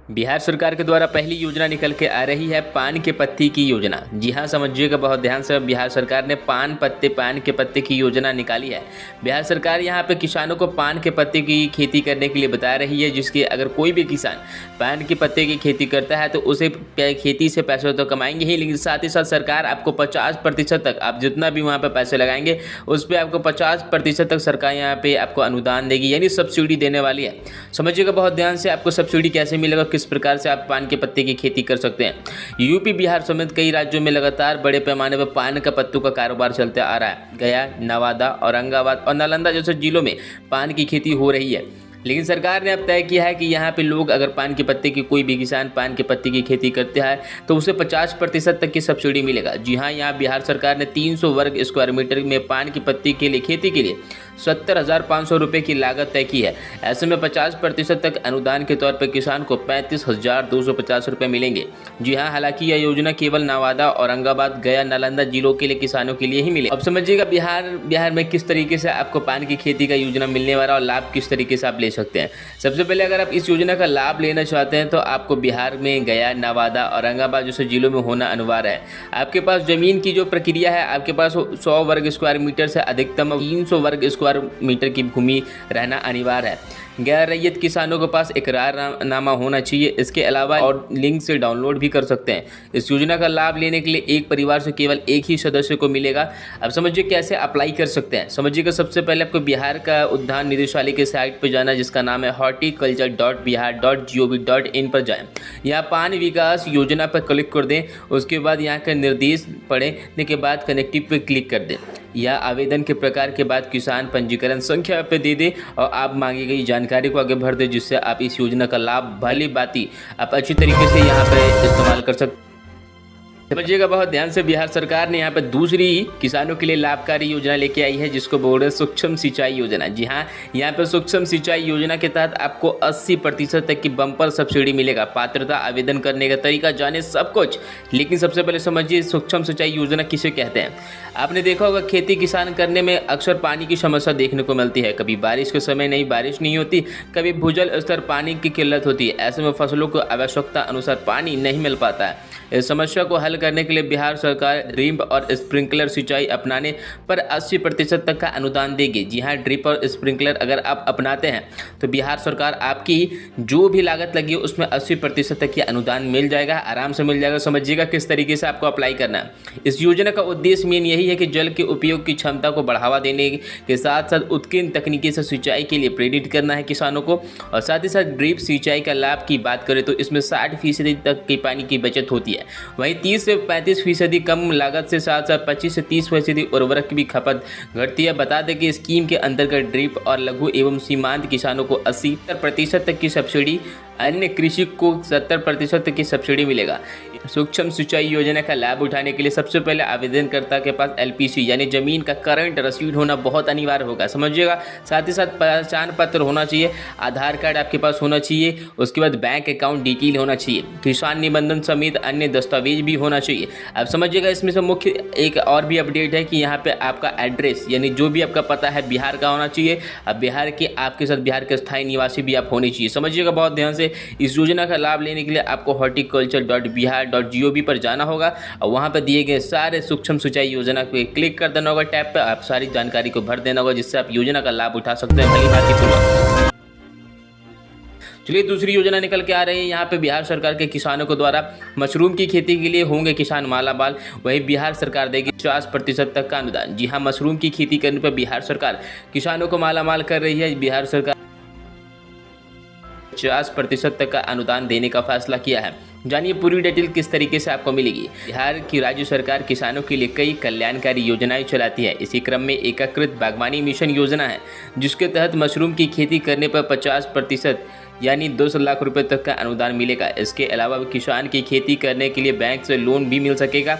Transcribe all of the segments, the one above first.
बिहार सरकार के द्वारा पहली योजना निकल के आ रही है पान के पत्ती की योजना। जी हाँ, समझिएगा बहुत ध्यान से। बिहार सरकार ने पान के पत्ते की योजना निकाली है। बिहार सरकार यहाँ पे किसानों को पान के पत्ते की खेती करने के लिए बता रही है, जिसके अगर कोई भी किसान पान के पत्ते की खेती करता है तो उसे खेती से पैसे तो कमाएंगे ही, लेकिन साथ ही साथ सरकार आपको 50% तक, आप जितना भी वहाँ पर पैसे लगाएंगे उस पर आपको 50% तक सरकार यहाँ पे आपको अनुदान देगी, यानी सब्सिडी देने वाली है। समझिएगा बहुत ध्यान से। आपको सब्सिडी कैसे मिलेगा, किस प्रकार से आप पान के पत्ते की खेती कर सकते हैं। यूपी, बिहार समेत कई राज्यों में लगातार बड़े पैमाने पर पान का पत्तों का कारोबार चलते आ रहा है। गया, नवादा, औरंगाबाद और नालंदा जैसे जिलों में पान की खेती हो रही है, लेकिन सरकार ने अब तय किया है कि यहाँ पे लोग अगर पान के पत्ते की, कोई भी किसान पान के पत्ते की खेती करते हैं तो उसे 50% तक की सब्सिडी मिलेगा। जी हाँ, यहाँ बिहार सरकार ने 300 वर्ग स्क्वायर मीटर में पान की पत्ती के लिए खेती के लिए 70,500 रुपये की लागत तय की है। ऐसे में 50% तक अनुदान के तौर पर किसान को 35,250 रुपये मिलेंगे। जी हाँ, हालांकि यह योजना केवल नवादा, औरंगाबाद, गया, नालंदा जिलों के लिए किसानों के लिए ही मिले। अब समझिएगा बिहार में किस तरीके से आपको पान की खेती का योजना मिलने वाला और लाभ किस तरीके से आप ले सकते हैं। सबसे पहले अगर आप इस योजना का लाभ लेना चाहते हैं तो आपको बिहार में गया, नवादा, औरंगाबाद जैसे जिलों में होना अनिवार्य है। आपके पास जमीन की जो प्रक्रिया है, आपके पास 100 वर्ग स्क्वायर मीटर से अधिकतम 300 वर्ग स्क्वायर मीटर की भूमि रहना अनिवार्य है। गैर रैयत किसानों के पास इकरारनामा होना चाहिए। इसके अलावा और लिंक से डाउनलोड भी कर सकते हैं। इस योजना का लाभ लेने के लिए एक परिवार से केवल एक ही सदस्य को मिलेगा। अब समझिए कैसे अप्लाई कर सकते हैं। समझिएगा सबसे पहले आपको बिहार का उद्यान निदेशालय के साइट पर जाना, जिसका नाम है horticulture.bihar.gov.in पर जाएं। यहाँ पान विकास योजना पर क्लिक कर दें। उसके बाद यहाँ का निर्देश पढ़ने के बाद कनेक्टिव पर क्लिक कर दें। या आवेदन के प्रकार के बाद किसान पंजीकरण संख्या पे दे दें और आप मांगी गई जानकारी को आगे भर दें, जिससे आप इस योजना का लाभ भली भांति आप अच्छी तरीके से यहाँ पे इस्तेमाल कर सकते हैं। समझिएगा बहुत ध्यान से। बिहार सरकार ने यहाँ पर दूसरी किसानों के लिए लाभकारी योजना लेके आई है, जिसको बोल रहे हैं सूक्ष्म सिंचाई योजना। जी हाँ, यहाँ पर सूक्ष्म सिंचाई योजना के तहत आपको 80% तक की बम्पर सब्सिडी मिलेगा। पात्रता, आवेदन करने का तरीका जाने सब कुछ, लेकिन सबसे पहले समझिए सूक्ष्म सिंचाई योजना किसे कहते हैं। आपने देखा होगा खेती किसान करने में अक्सर पानी की समस्या देखने को मिलती है। कभी बारिश के समय बारिश नहीं होती, कभी भूजल स्तर पानी की किल्लत होती है। ऐसे में फसलों को आवश्यकता अनुसार पानी नहीं मिल पाता है। इस समस्या को हल करने के लिए बिहार सरकार ड्रिप और स्प्रिंकलर सिंचाई अपनाने पर 80% तक का अनुदान देगी। जी हाँ, ड्रिप और स्प्रिंकलर अगर आप अपनाते हैं तो बिहार सरकार आपकी जो भी लागत लगी उसमें 80% तक की अनुदान मिल जाएगा, आराम से मिल जाएगा। समझिएगा किस तरीके से आपको अप्लाई करना है। इस योजना का उद्देश्य मेन यही है कि जल के उपयोग की क्षमता को बढ़ावा देने के साथ साथ उत्कीर्ण तकनीकी से सिंचाई के लिए प्रेरित करना है किसानों को। और साथ ही साथ ड्रिप सिंचाई का लाभ की बात करें तो इसमें 60% तक की पानी की बचत होती है। वहीं 30 से 35% कम लागत से साथ साथ 25 से 30% उर्वरक की भी खपत घटती है। बता दें कि स्कीम के अंतर्गत ड्रिप और लघु एवं सीमांत किसानों को 80% तक की सब्सिडी, अन्य कृषि को 70% तक की सब्सिडी मिलेगा। सूक्ष्म सिंचाई योजना का लाभ उठाने के लिए सबसे पहले आवेदनकर्ता के पास LPC यानी जमीन का करंट रसीद होना बहुत अनिवार्य होगा। समझिएगा, साथ ही साथ पहचान पत्र होना चाहिए, आधार कार्ड आपके पास होना चाहिए, उसके बाद बैंक अकाउंट डिटेल होना चाहिए, किसान निबंधन समेत अन्य दस्तावेज भी होना चाहिए। अब समझिएगा इसमें से मुख्य एक और भी अपडेट है कि यहाँ पे आपका एड्रेस यानी जो भी आपका पता है बिहार का होना चाहिए। अब बिहार के आपके साथ बिहार के स्थायी निवासी भी आप होने चाहिए। समझिएगा बहुत ध्यान से। इस योजना का लाभ लेने के लिए आपको horticulture.bihar.gov पर जाना होगा और वहां पर दिए गए सारे सूक्ष्म सिंचाई योजना पे क्लिक कर देना होगा। टैब पे आप सारी जानकारी को भर देना होगा, जिससे आप योजना का लाभ उठा सकते हैं भली भांति पूर्वक। चलिए दूसरी योजना निकल के आ रही है। यहाँ पे बिहार सरकार के किसानों के द्वारा मशरूम की खेती के लिए होंगे किसान मालामाल। वही बिहार सरकार देगी 50% तक का अनुदान। जी हाँ, मशरूम की खेती करने पर बिहार सरकार किसानों को मालामाल कर रही है। बिहार सरकार 50% तक का अनुदान देने का फैसला किया है। जानिए पूरी डिटेल किस तरीके से आपको मिलेगी। बिहार की राज्य सरकार किसानों के लिए कई कल्याणकारी योजनाएं चलाती है। इसी क्रम में एकीकृत बागवानी मिशन योजना है, जिसके तहत मशरूम की खेती करने पर 50% यानी 200 लाख रुपए तक का अनुदान मिलेगा। इसके अलावा किसान की खेती करने के लिए बैंक से लोन भी मिल सकेगा।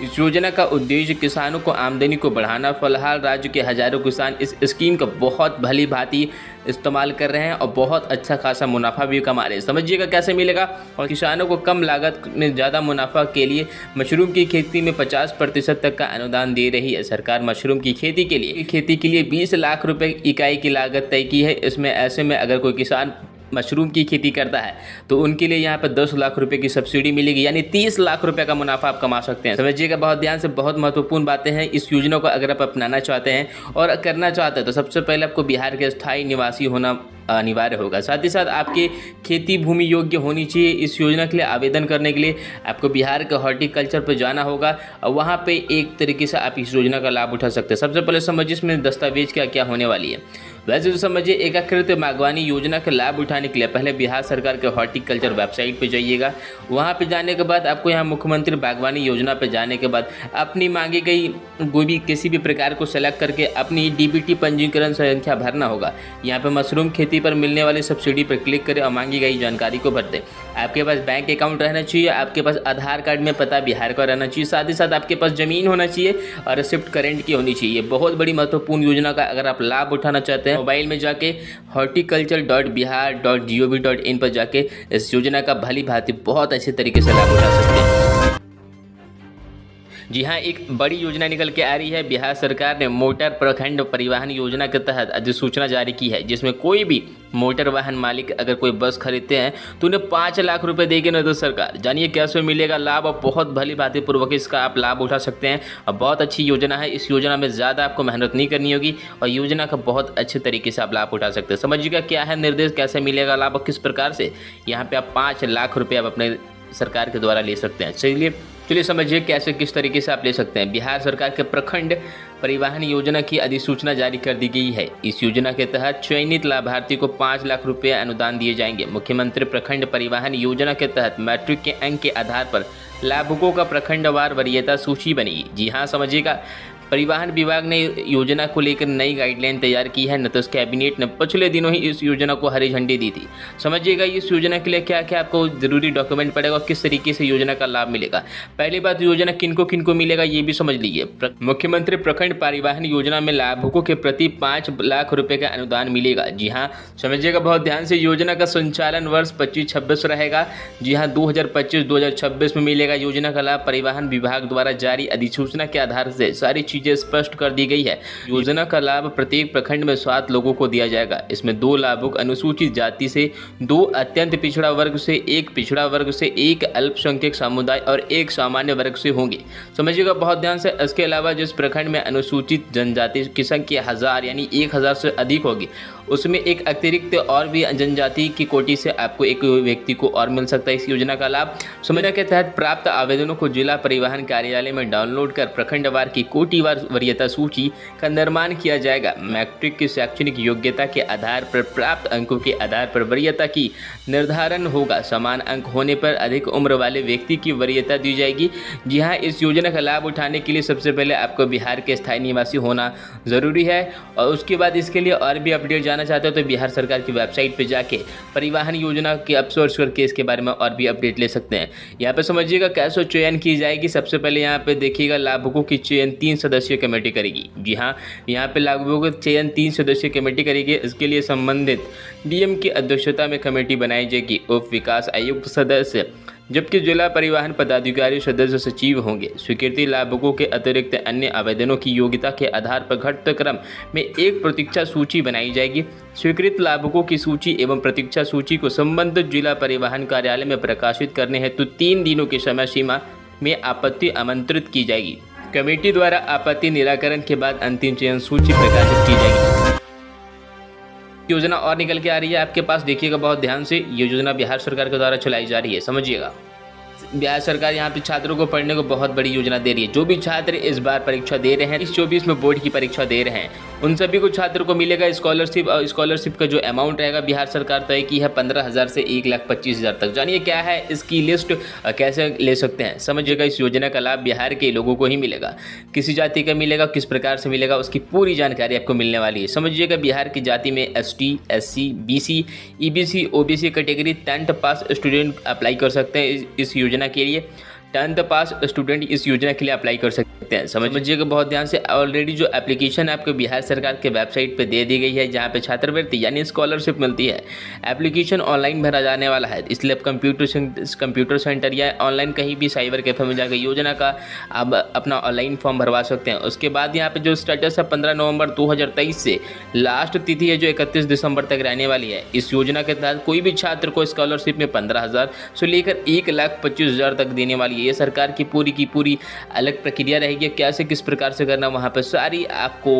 इस योजना का उद्देश्य किसानों को आमदनी को बढ़ाना। फिलहाल राज्य के हजारों किसान इस स्कीम का बहुत भली भांति इस्तेमाल कर रहे हैं और बहुत अच्छा खासा मुनाफा भी कमा रहे हैं। समझिएगा कैसे मिलेगा। और किसानों को कम लागत में ज़्यादा मुनाफा के लिए मशरूम की खेती में 50% तक का अनुदान दे रही है सरकार। मशरूम की खेती के लिए 20 लाख रुपए इकाई की लागत तय की है। इसमें ऐसे में अगर कोई किसान मशरूम की खेती करता है तो उनके लिए यहाँ पर 10 लाख रुपए की सब्सिडी मिलेगी, यानी 30 लाख रुपए का मुनाफा आप कमा सकते हैं। समझिएगा बहुत ध्यान से, बहुत महत्वपूर्ण बातें हैं। इस योजना को अगर आप अपनाना चाहते हैं और करना चाहते हैं तो सबसे पहले आपको बिहार के स्थायी निवासी होना अनिवार्य होगा। साथ ही साथ आपके खेती भूमि योग्य होनी चाहिए। इस योजना के लिए आवेदन करने के लिए आपको बिहार के हॉर्टिकल्चर पर जाना होगा और वहाँ पे एक तरीके से आप इस योजना का लाभ उठा सकते हैं। सबसे पहले समझिए इसमें दस्तावेज क्या होने वाली है। वैसे तो समझिए, एकीकृत बागवानी योजना का लाभ उठाने के लिए पहले बिहार सरकार के हॉर्टिकल्चर वेबसाइट पे जाइएगा। वहाँ पे जाने के बाद आपको यहाँ मुख्यमंत्री बागवानी योजना पे जाने के बाद अपनी मांगी गई कोई भी किसी भी प्रकार को सेलेक्ट करके अपनी डीबीटी पंजीकरण संख्या भरना होगा। यहाँ पे मशरूम खेती पर मिलने वाली सब्सिडी पर क्लिक करें और मांगी गई जानकारी को भर दें। आपके पास बैंक अकाउंट रहना चाहिए, आपके पास आधार कार्ड में पता बिहार का रहना चाहिए, साथ ही साथ आपके पास ज़मीन होना चाहिए और रिसिप्ट करेंट की होनी चाहिए। बहुत बड़ी महत्वपूर्ण योजना का अगर आप लाभ उठाना चाहते हैं, मोबाइल में जाके horticulture.bihar.gov.in पर जाके इस योजना का भली भांति बहुत अच्छे तरीके से लाभ उठा सकते हैं। जी हाँ, एक बड़ी योजना निकल के आ रही है। बिहार सरकार ने मोटर प्रखंड परिवहन योजना के तहत अधिसूचना जारी की है, जिसमें कोई भी मोटर वाहन मालिक अगर कोई बस खरीदते हैं तो उन्हें 5 लाख रुपए देगी नगर सरकार। जानिए कैसे मिलेगा लाभ और बहुत भली भांति पूर्वक इसका आप लाभ उठा सकते हैं और बहुत अच्छी योजना है। इस योजना में ज़्यादा आपको मेहनत नहीं करनी होगी और योजना का बहुत अच्छे तरीके से आप लाभ उठा सकते हैं। समझिएगा क्या है निर्देश, कैसे मिलेगा लाभ और किस प्रकार से यहाँ पे आप 5 लाख रुपये आप अपने सरकार के द्वारा ले सकते हैं। चलिए समझिए कैसे किस तरीके से आप ले सकते हैं। बिहार सरकार के प्रखंड परिवहन योजना की अधिसूचना जारी कर दी गई है। इस योजना के तहत चयनित लाभार्थी को 5 लाख रुपये अनुदान दिए जाएंगे। मुख्यमंत्री प्रखंड परिवहन योजना के तहत मैट्रिक के अंक के आधार पर लाभुकों का प्रखंडवार वरीयता सूची बनेगी। जी हाँ, समझिएगा, परिवहन विभाग ने योजना को लेकर नई गाइडलाइन तैयार की है। नीतीश कैबिनेट ने पिछले दिनों ही इस योजना को हरी झंडी दी थी। समझिएगा इस योजना के लिए क्या क्या आपको जरूरी डॉक्यूमेंट पड़ेगा और किस तरीके से योजना का लाभ मिलेगा। पहली बात, योजना किनको मिलेगा ये भी समझ लीजिए। मुख्यमंत्री प्रखंड परिवहन योजना में लाभुकों के प्रति 5 लाख रुपए का अनुदान मिलेगा। जी हाँ, समझिएगा बहुत ध्यान से, योजना का संचालन वर्ष 25-26 रहेगा। जी हाँ, 2025-2026 में मिलेगा। योजना का लाभ परिवहन विभाग द्वारा जारी अधिसूचना के आधार से सारी चीजें स्पष्ट कर दी गई है। योजना का लाभ प्रत्येक प्रखंड में 7 लोगों को दिया जाएगा। इसमें 2 लाभुक अनुसूचित जाति से, 2 अत्यंत पिछड़ा वर्ग से, 1 पिछड़ा वर्ग से, 1 अल्पसंख्यक समुदाय और 1 सामान्य वर्ग से होंगे। समझिएगा बहुत ध्यान से। इसके अलावा जिस प्रखंड में अनुसूचित जनजाति की संख्या 1000 यानी 1000 से अधिक होगी, उसमें एक अतिरिक्त और भी जनजाति की कोटि से आपको एक व्यक्ति को और मिल सकता है इस योजना का लाभ। योजना के तहत प्राप्त आवेदनों को जिला परिवहन कार्यालय में डाउनलोड कर प्रखंडवार की कोटिवार वरीयता सूची का निर्माण किया जाएगा। मैट्रिक की शैक्षणिक योग्यता के आधार पर प्राप्त अंकों के आधार पर वरीयता की निर्धारण होगा। समान अंक होने पर अधिक उम्र वाले व्यक्ति की वरीयता दी जाएगी। जी हाँ, इस योजना का लाभ उठाने के लिए सबसे पहले आपको बिहार के स्थायी निवासी होना जरूरी है और उसके बाद इसके लिए और भी अपडेट जानना चाहते हो तो बिहार सरकार की वेबसाइट पे जाके परिवहन योजना के आप सर्च करके इसके बारे में और भी अपडेट ले सकते हैं। यहाँ पे समझिएगा कैसे चयन की जाएगी। सबसे पहले यहाँ पे देखिएगा लाभुकों की चयन 3 सदस्यीय कमेटी करेगी। जी हाँ, यहाँ पे लाभुकों का चयन 3 सदस्यीय कमेटी करेगी। इसके लिए संबंधित डीएम की अध्यक्षता में कमेटी बनाई जाएगी। उप विकास आयुक्त सदस्य जबकि जिला परिवहन पदाधिकारी सदस्य सचिव होंगे। स्वीकृति लाभुकों के अतिरिक्त अन्य आवेदनों की योग्यता के आधार पर घटते क्रम में एक प्रतीक्षा सूची बनाई जाएगी। स्वीकृत लाभुकों की सूची एवं प्रतीक्षा सूची को संबंधित जिला परिवहन कार्यालय में प्रकाशित करने हेतु 3 दिनों की समय सीमा में आपत्ति आमंत्रित की जाएगी। कमेटी द्वारा आपत्ति निराकरण के बाद अंतिम चयन सूची प्रकाशित की जाएगी। योजना और निकल के आ रही है आपके पास, देखिएगा बहुत ध्यान से। ये योजना बिहार सरकार के द्वारा चलाई जा रही है। समझिएगा, बिहार सरकार यहाँ पे छात्रों को पढ़ने को बहुत बड़ी योजना दे रही है। जो भी छात्र इस बार परीक्षा दे रहे हैं, इस 24 में बोर्ड की परीक्षा दे रहे हैं, उन सभी को छात्रों को मिलेगा स्कॉलरशिप। और स्कॉलरशिप का जो अमाउंट रहेगा बिहार सरकार तय की है 15,000 से 1,25,000 तक। जानिए क्या है इसकी लिस्ट, कैसे ले सकते हैं। समझिएगा इस योजना का लाभ बिहार के लोगों को ही मिलेगा। किसी जाति का मिलेगा, किस प्रकार से मिलेगा, उसकी पूरी जानकारी आपको मिलने वाली है। समझिएगा बिहार की जाति में ST, SC, BC, EBC, OBC category 10th पास स्टूडेंट अप्लाई कर सकते हैं इस योजना के लिए। 10th पास स्टूडेंट इस योजना के लिए अप्लाई कर सकते हैं। समझिएगा बहुत ध्यान से। ऑलरेडी जो एप्लीकेशन आपको बिहार सरकार के वेबसाइट पे दे दी गई है, जहाँ पे छात्रवृत्ति यानी स्कॉलरशिप मिलती है, एप्लीकेशन ऑनलाइन भरा जाने वाला है। इसलिए आप कंप्यूटर सेंटर या ऑनलाइन कहीं भी साइबर कैफे में जाकर योजना का आप अपना ऑनलाइन फॉर्म भरवा सकते हैं। उसके बाद यहाँ पे जो स्टेटस है 15 नवंबर 2023 से लास्ट तिथि है जो 31 दिसंबर तक रहने वाली है। इस योजना के तहत कोई भी छात्र को स्कॉलरशिप में 15,000 से लेकर 1,25,000 तक देने वाली है। ये सरकार की पूरी अलग प्रक्रिया रहेगी, कैसे किस प्रकार से करना, वहाँ पर सारी आपको